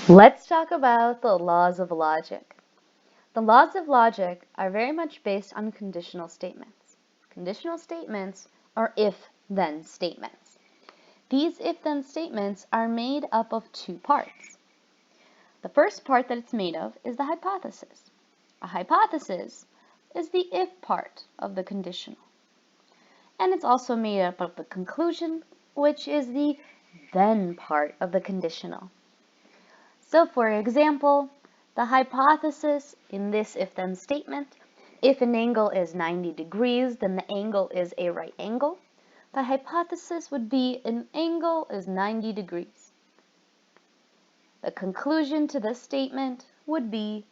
Let's talk about the laws of logic. The laws of logic are very much based on conditional statements. Conditional statements are if-then statements. These if-then statements are made up of two parts. The first part that it's made of is the hypothesis. A hypothesis is the if part of the conditional. And it's also made up of the conclusion, which is the then part of the conditional. So for example, the hypothesis in this if-then statement, if an angle is 90 degrees, then the angle is a right angle. The hypothesis would be an angle is 90 degrees. The conclusion to this statement would be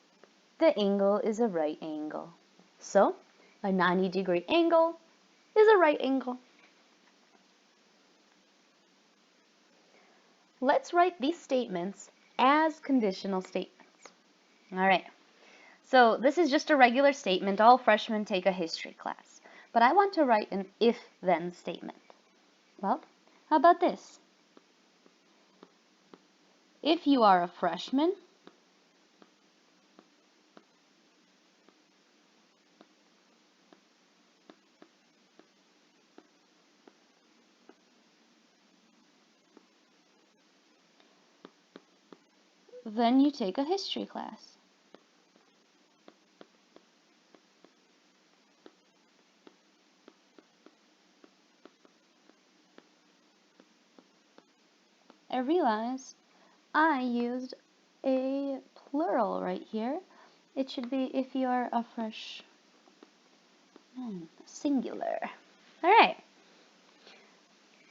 the angle is a right angle. So, a 90-degree angle is a right angle. Let's write these statements as conditional statements. All right. So this is just a regular statement. All freshmen take a history class. But I want to write an if-then statement. Well, how about this? If you are a freshman, then you take a history class. I realize I used a plural right here. It should be if you are a singular. All right.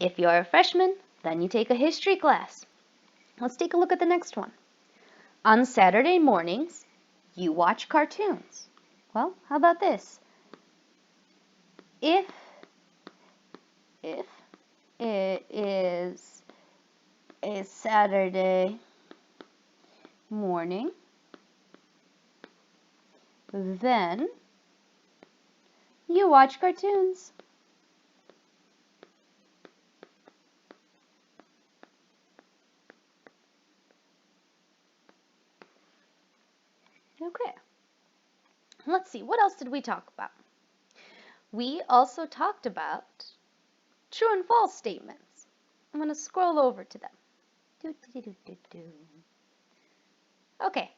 If you are a freshman, then you take a history class. Let's take a look at the next one. On Saturday mornings, you watch cartoons. Well, how about this? If it is a Saturday morning, then you watch cartoons. Okay. Let's see, what else did we talk about? We also talked about true and false statements. I'm going to scroll over to them. Okay,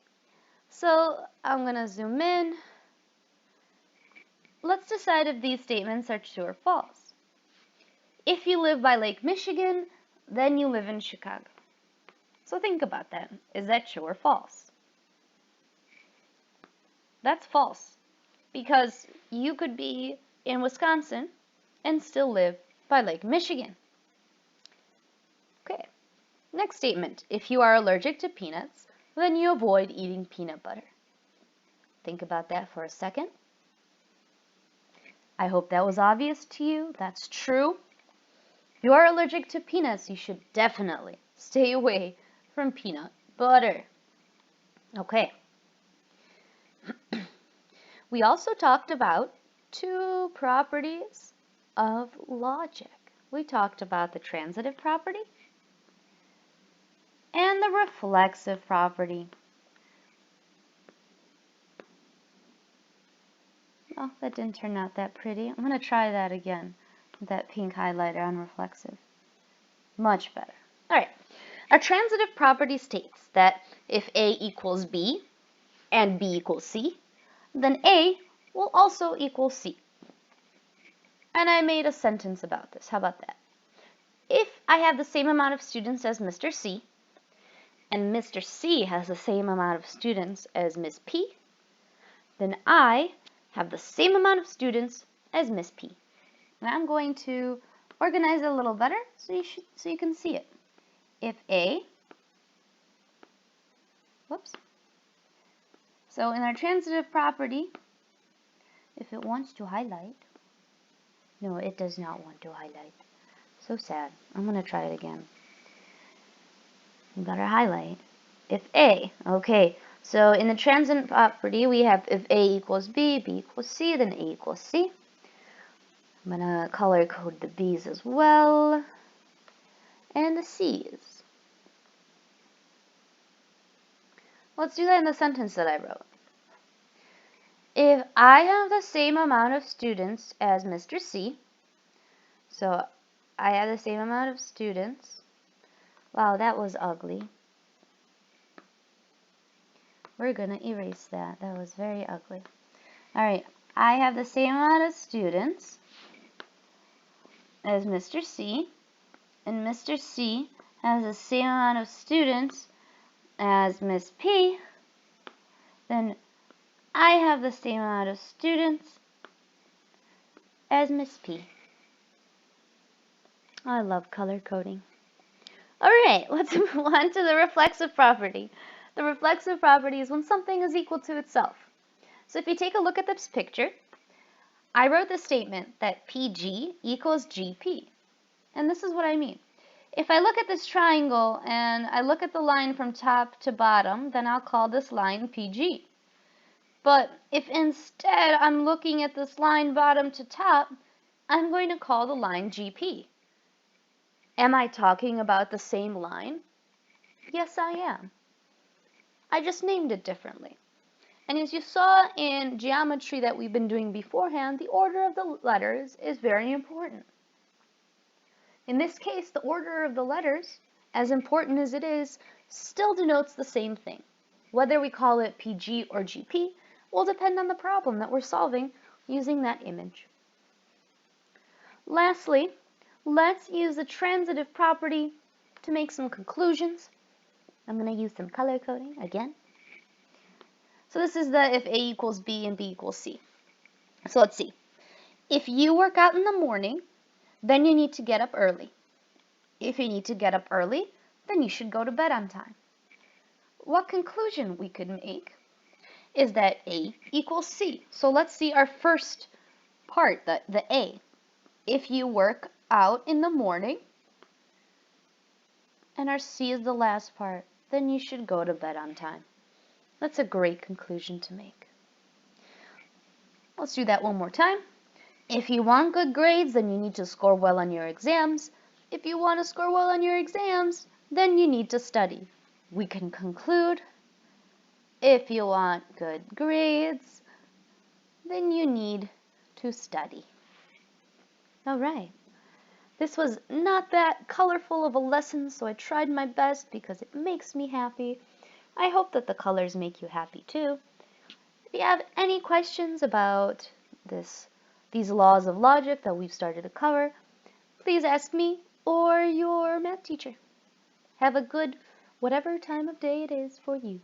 so I'm going to zoom in. Let's decide if these statements are true or false. If you live by Lake Michigan, then you live in Chicago. So think about that. Is that true or false? That's false, because you could be in Wisconsin and still live by Lake Michigan. Okay, next statement. If you are allergic to peanuts, then you avoid eating peanut butter. Think about that for a second. I hope that was obvious to you. That's true. If you are allergic to peanuts, you should definitely stay away from peanut butter. Okay. We also talked about two properties of logic. We talked about the transitive property and the reflexive property. Oh, that didn't turn out that pretty. I'm going to try that again with that pink highlighter on reflexive. Much better. All right. Our transitive property states that if A equals B and B equals C, then A will also equal C. And I made a sentence about this. How about that? If I have the same amount of students as Mr. C, and Mr. C has the same amount of students as Miss P, then I have the same amount of students as Miss P. And I'm going to organize it a little better so you can see it. If A, whoops. So in our transitive property, if it wants to highlight, no, it does not want to highlight. So sad. I'm going to try it again. You better highlight. If A, okay. So in the transitive property, we have if A equals B, B equals C, then A equals C. I'm going to color code the B's as well, and the C's. Let's do that in the sentence that I wrote. If I have the same amount of students as Mr. C, so I have the same amount of students. Wow, that was ugly. We're going to erase that. That was very ugly. All right, I have the same amount of students as Mr. C, and Mr. C has the same amount of students as Miss P, then I have the same amount of students as Miss P. I love color coding. Alright, let's move on to the reflexive property. The reflexive property is when something is equal to itself. So if you take a look at this picture, I wrote the statement that PG equals GP. And this is what I mean. If I look at this triangle and I look at the line from top to bottom, then I'll call this line PG. But if instead I'm looking at this line bottom to top, I'm going to call the line GP. Am I talking about the same line? Yes, I am. I just named it differently. And as you saw in geometry that we've been doing beforehand, the order of the letters is very important. In this case, the order of the letters, as important as it is, still denotes the same thing. Whether we call it PG or GP will depend on the problem that we're solving using that image. Lastly, let's use the transitive property to make some conclusions. I'm going to use some color coding again. So this is the if A equals B and B equals C. So let's see. If you work out in the morning, then you need to get up early. If you need to get up early, then you should go to bed on time. What conclusion we could make is that A equals C. So let's see our first part, the A. If you work out in the morning, and our C is the last part, then you should go to bed on time. That's a great conclusion to make. Let's do that one more time. If you want good grades, then you need to score well on your exams. If you want to score well on your exams, then you need to study. We can conclude, if you want good grades, then you need to study. All right. This was not that colorful of a lesson, so I tried my best because it makes me happy. I hope that the colors make you happy too. If you have any questions about these laws of logic that we've started to cover, please ask me or your math teacher. Have a good whatever time of day it is for you.